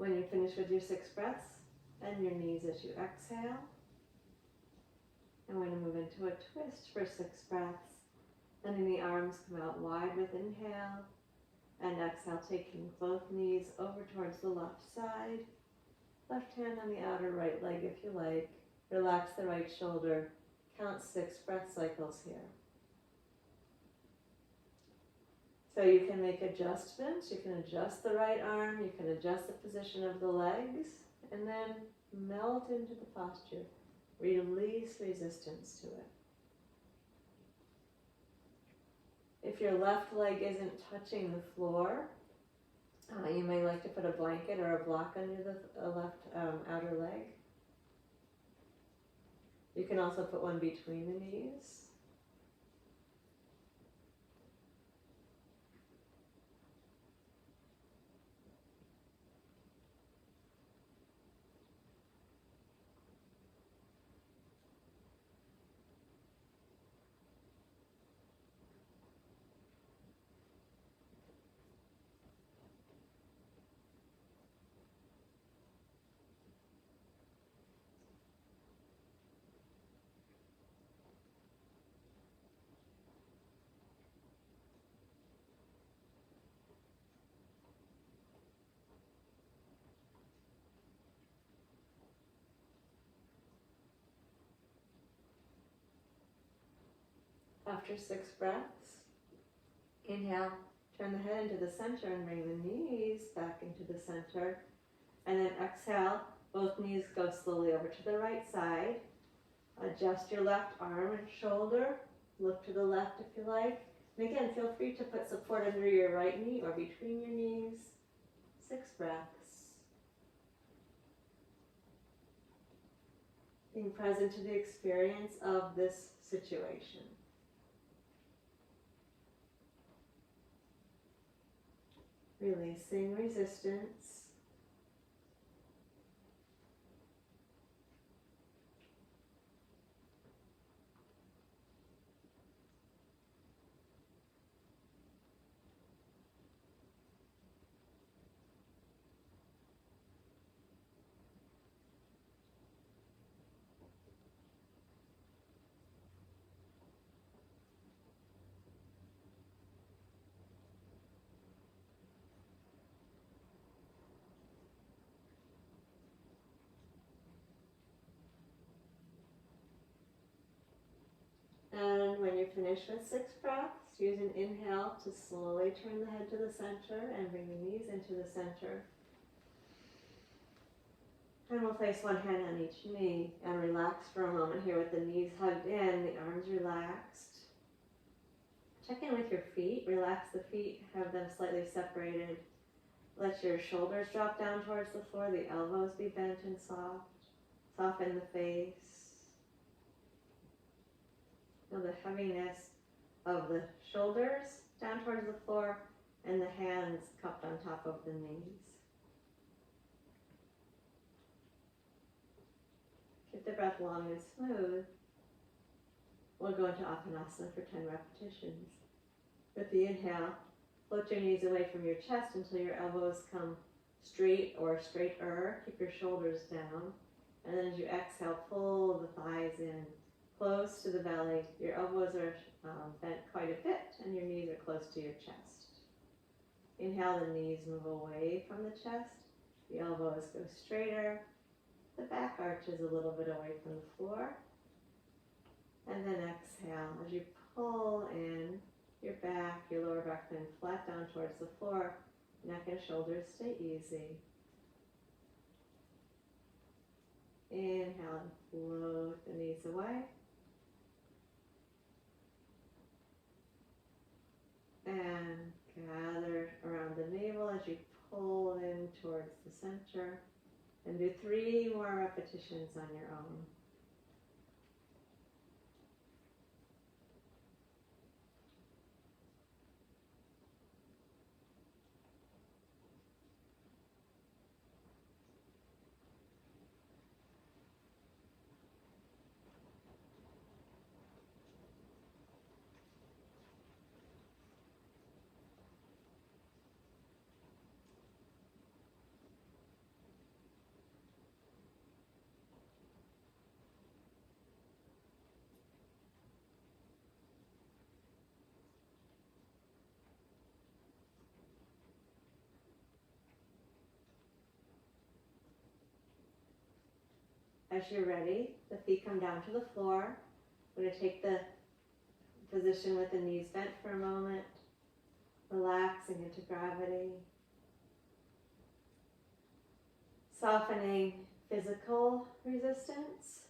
When you finish with your 6 breaths, bend your knees as you exhale. And we're going to move into a twist for 6 breaths. Letting the arms come out wide with inhale. And exhale, taking both knees over towards the left side. Left hand on the outer right leg if you like. Relax the right shoulder. Count 6 breath cycles here. So you can make adjustments. You can adjust the right arm. You can adjust the position of the legs. And then melt into the posture. Release resistance to it. If your left leg isn't touching the floor, you may like to put a blanket or a block under the left outer leg. You can also put one between the knees. After 6 breaths, inhale, turn the head into the center and bring the knees back into the center. And then exhale, both knees go slowly over to the right side. Adjust your left arm and shoulder. Look to the left if you like. And again, feel free to put support under your right knee or between your knees. 6 breaths. Being present to the experience of this situation. Releasing resistance. And when you finish with 6 breaths, use an inhale to slowly turn the head to the center and bring the knees into the center. And we'll place one hand on each knee and relax for a moment here with the knees hugged in, the arms relaxed. Check in with your feet. Relax the feet, have them slightly separated. Let your shoulders drop down towards the floor, the elbows be bent and soft. Soften the face. Feel the heaviness of the shoulders down towards the floor and the hands cupped on top of the knees. Keep the breath long and smooth. We'll go into Apanasana for 10 repetitions. With the inhale, float your knees away from your chest until your elbows come straight or straighter. Keep your shoulders down. And then as you exhale, pull the thighs in close to the belly. Your elbows are bent quite a bit and your knees are close to your chest. Inhale, the knees move away from the chest. The elbows go straighter. The back arches a little bit away from the floor. And then exhale as you pull in your back, your lower back then flat down towards the floor. Neck and shoulders stay easy. Inhale and float the knees away. And gather around the navel as you pull in towards the center. And do 3 more repetitions on your own. As you're ready, the feet come down to the floor. I'm going to take the position with the knees bent for a moment, relaxing into gravity, softening physical resistance,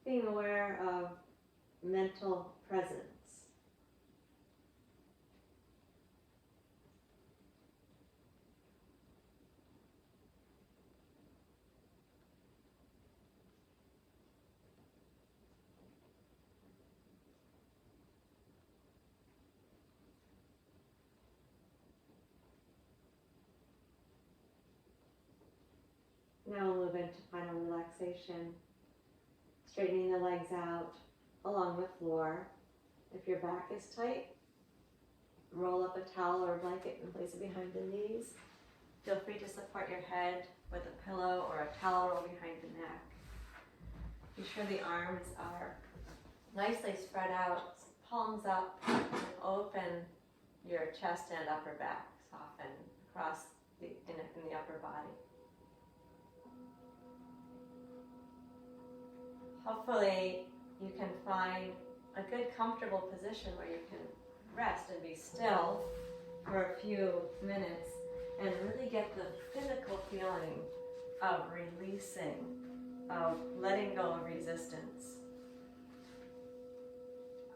being aware of mental presence. Now we'll move into final relaxation, straightening the legs out along the floor. If your back is tight, roll up a towel or a blanket and place it behind the knees. Feel free to support your head with a pillow or a towel roll behind the neck. Be sure the arms are nicely spread out, palms up, and open your chest and upper back. Soften across in the upper body. Hopefully you can find a good comfortable position where you can rest and be still for a few minutes and really get the physical feeling of releasing, of letting go of resistance.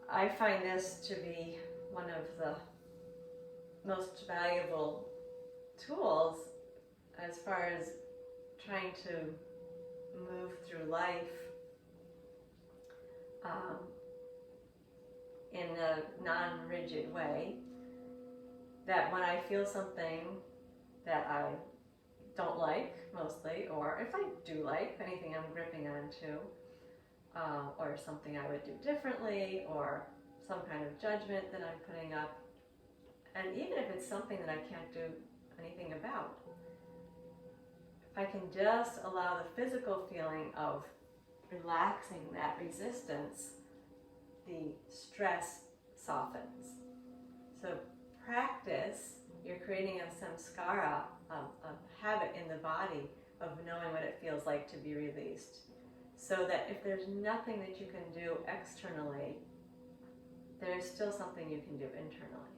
I find this to be one of the most valuable tools as far as trying to move through life in a non-rigid way, that when I feel something that I don't like mostly, or if I do like, anything I'm gripping onto, or something I would do differently, or some kind of judgment that I'm putting up, and even if it's something that I can't do anything about, if I can just allow the physical feeling of relaxing that resistance, the stress softens. So practice, you're creating a samskara, a habit in the body of knowing what it feels like to be released. So that if there's nothing that you can do externally, there's still something you can do internally.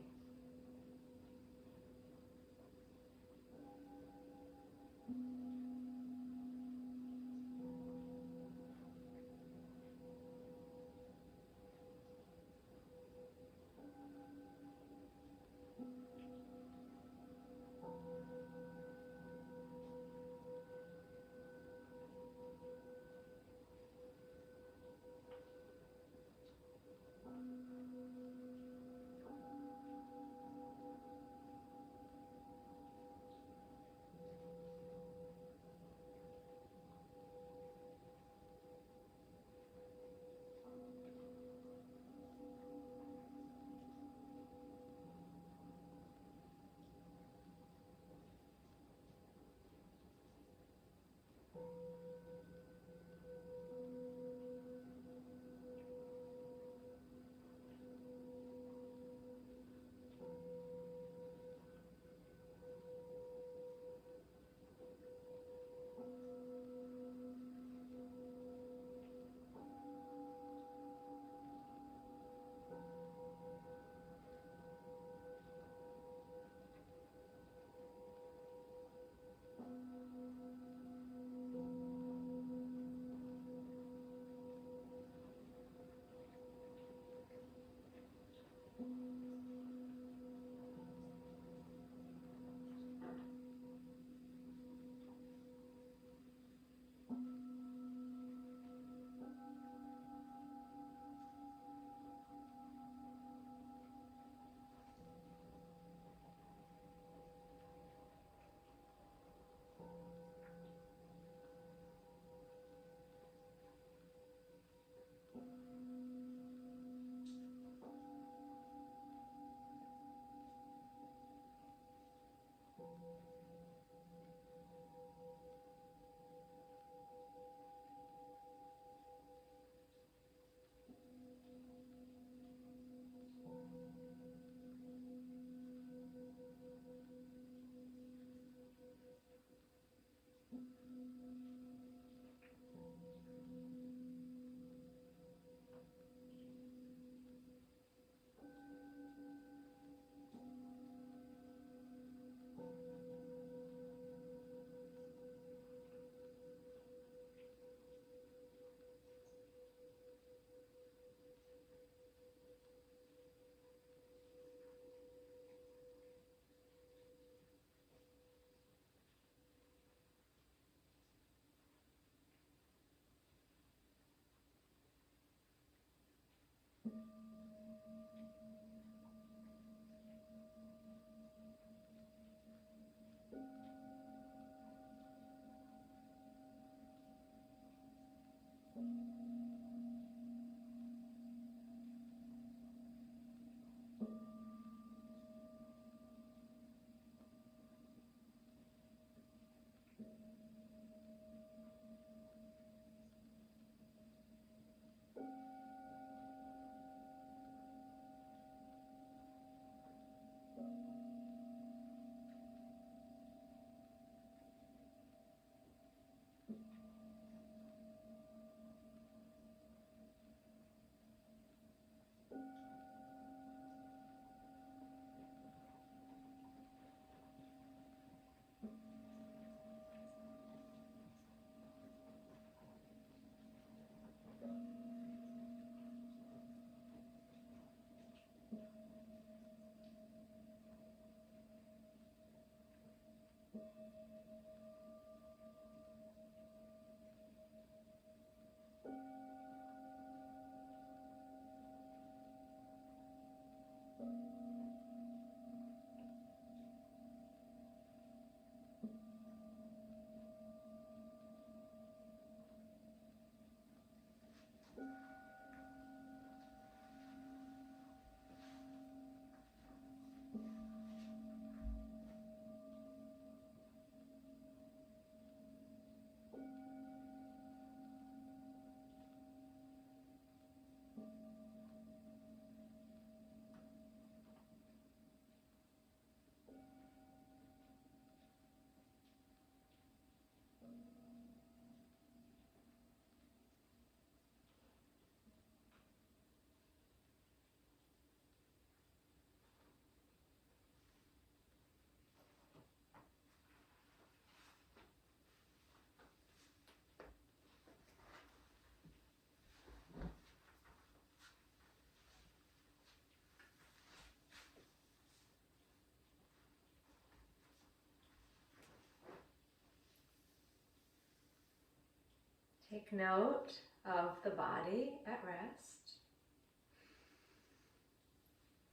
Take note of the body at rest.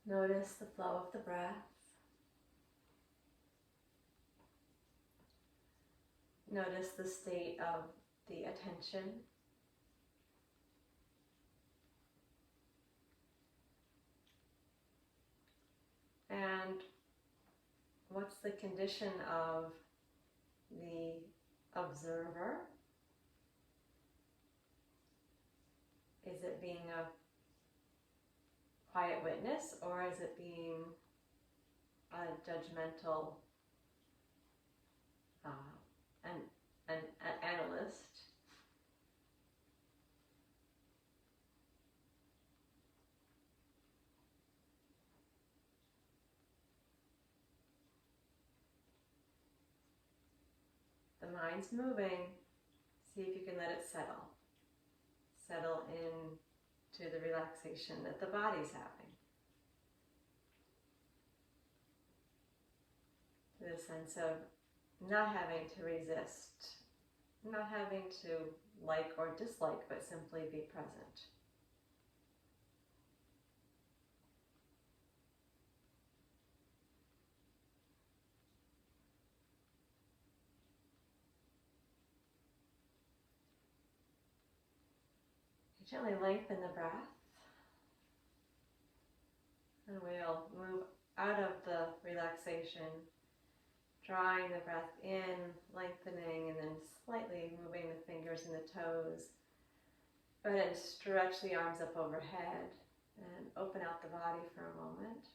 Notice the flow of the breath. Notice the state of the attention. And what's the condition of the observer? Is it being a quiet witness, or is it being a judgmental an analyst? The mind's moving. See if you can let it settle. Settle into the relaxation that the body's having. The sense of not having to resist, not having to like or dislike, but simply be present. Gently lengthen the breath, and we'll move out of the relaxation, drawing the breath in, lengthening, and then slightly moving the fingers and the toes. Go ahead and stretch the arms up overhead and open out the body for a moment.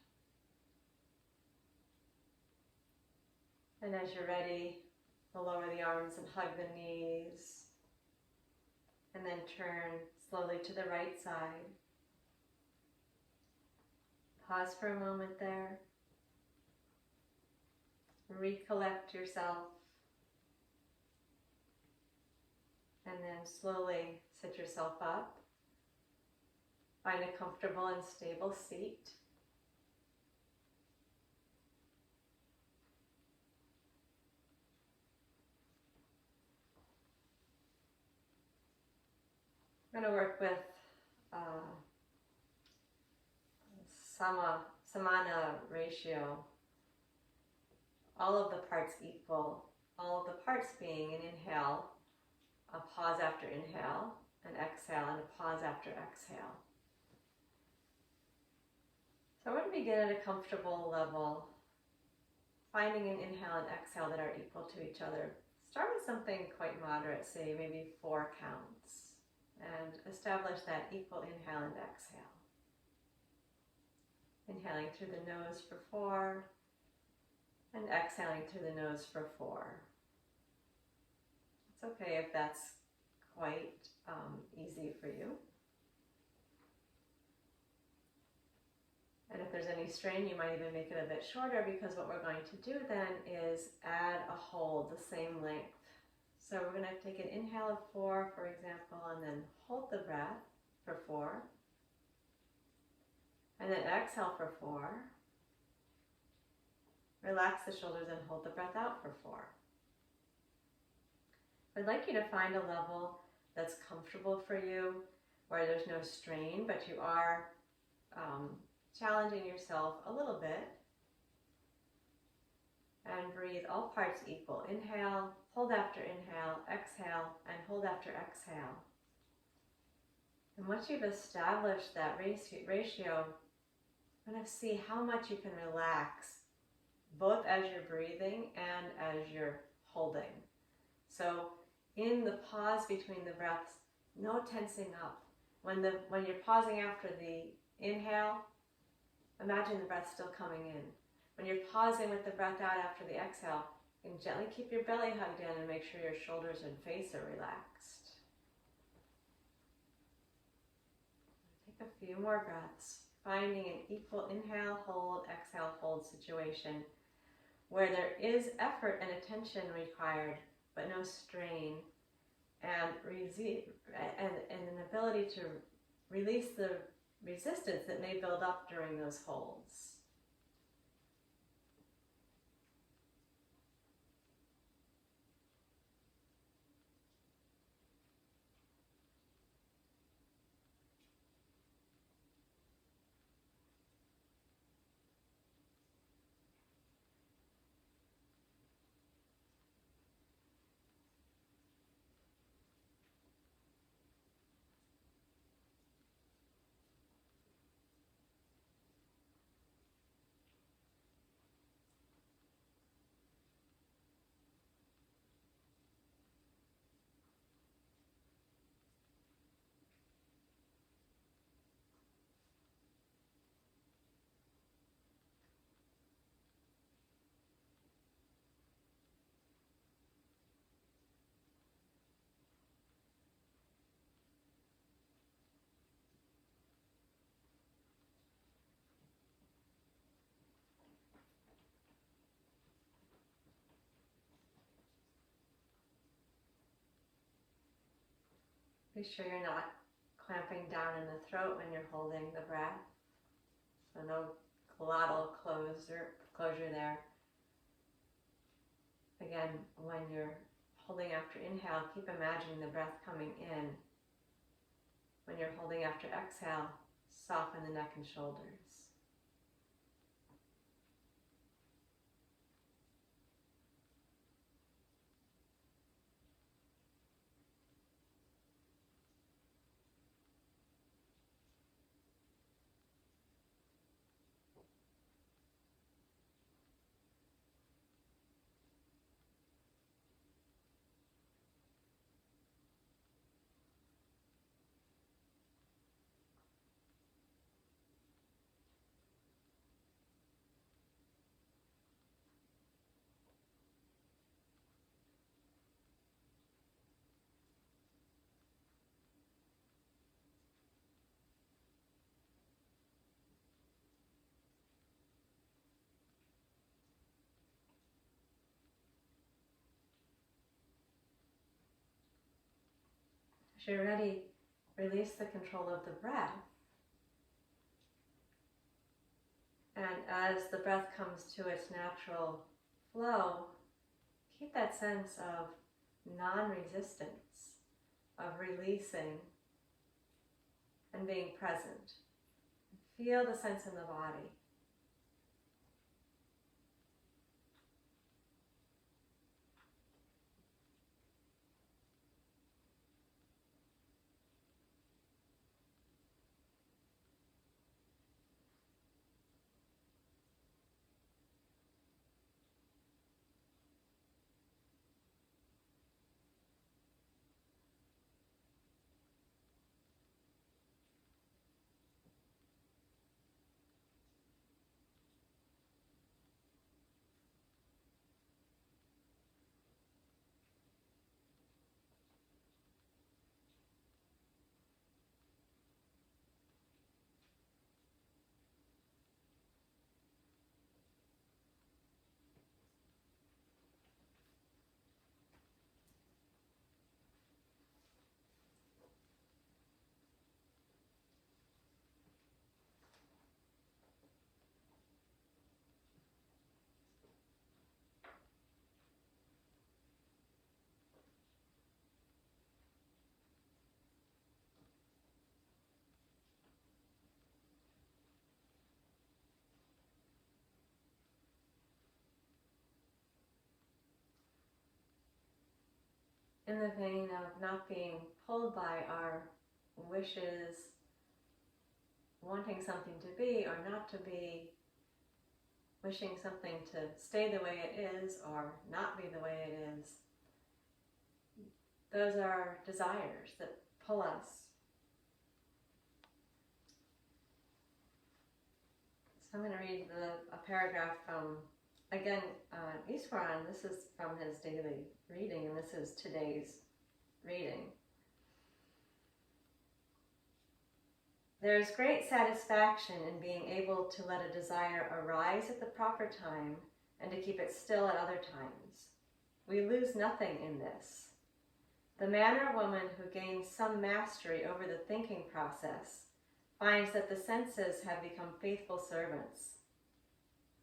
And as you're ready, we'll lower the arms and hug the knees, and then turn slowly to the right side. Pause for a moment there. Recollect yourself. And then slowly sit yourself up. Find a comfortable and stable seat. I'm going to work with samana ratio. All of the parts equal. All of the parts being an inhale, a pause after inhale, an exhale, and a pause after exhale. So we're going to begin at a comfortable level, finding an inhale and exhale that are equal to each other. Start with something quite moderate, say maybe 4 counts, and establish that equal inhale and exhale. Inhaling through the nose for 4, and exhaling through the nose for 4. It's okay if that's quite easy for you. And if there's any strain, you might even make it a bit shorter, because what we're going to do then is add a hold the same length. So we're going to take an inhale of 4, for example, and then hold the breath for 4. And then exhale for 4. Relax the shoulders and hold the breath out for 4. I'd like you to find a level that's comfortable for you, where there's no strain, but you are challenging yourself a little bit. And breathe all parts equal. Inhale, hold after inhale, exhale, and hold after exhale. And once you've established that ratio, you're going to see how much you can relax, both as you're breathing and as you're holding. So in the pause between the breaths, no tensing up. When you're pausing after the inhale, imagine the breath still coming in. When you're pausing with the breath out after the exhale, you can gently keep your belly hugged in and make sure your shoulders and face are relaxed. Take a few more breaths, finding an equal inhale, hold, exhale, hold situation where there is effort and attention required, but no strain, and an ability to release the resistance that may build up during those holds. Be sure you're not clamping down in the throat when you're holding the breath. So no glottal closure there. Again, when you're holding after inhale, keep imagining the breath coming in. When you're holding after exhale, soften the neck and shoulders. As you're ready, release the control of the breath. And as the breath comes to its natural flow, keep that sense of non-resistance, of releasing and being present. Feel the sense in the body. In the vein of not being pulled by our wishes, wanting something to be or not to be, wishing something to stay the way it is or not be the way it is. Those are desires that pull us. So I'm going to read a paragraph from, again, Iswaran. This is from his daily reading, and this is today's reading. There is great satisfaction in being able to let a desire arise at the proper time and to keep it still at other times. We lose nothing in this. The man or woman who gains some mastery over the thinking process finds that the senses have become faithful servants.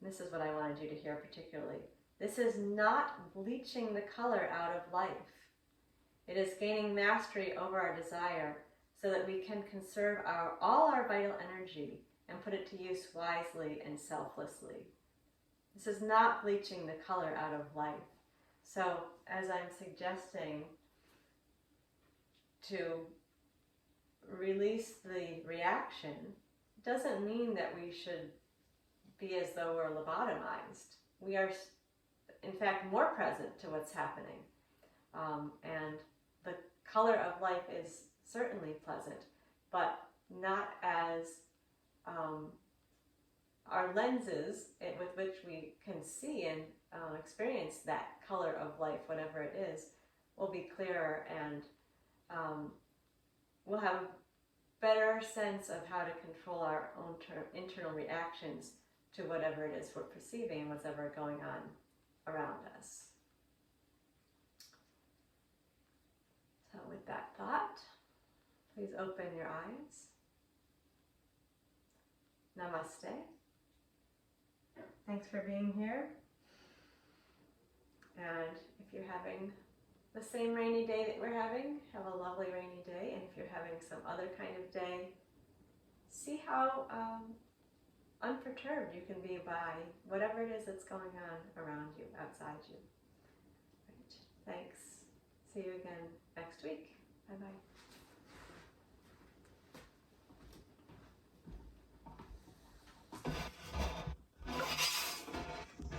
This is what I wanted you to hear particularly. This is not bleaching the color out of life. It is gaining mastery over our desire so that we can conserve all our vital energy and put it to use wisely and selflessly. This is not bleaching the color out of life. So, as I'm suggesting to release the reaction, doesn't mean that we should be as though we're lobotomized. We are, in fact, more present to what's happening. And the color of life is certainly pleasant, but not as our lenses with which we can see and experience that color of life, whatever it is, will be clearer, and we'll have a better sense of how to control our own internal reactions to whatever it is we're perceiving and what's ever going on around us. So with that thought, Please open your eyes. Namaste. Thanks for being here. And if you're having the same rainy day that we're having, have a lovely rainy day. And if you're having some other kind of day, see how unperturbed you can be by whatever it is that's going on around you, outside you. Right. Thanks. See you again next week. Bye-bye.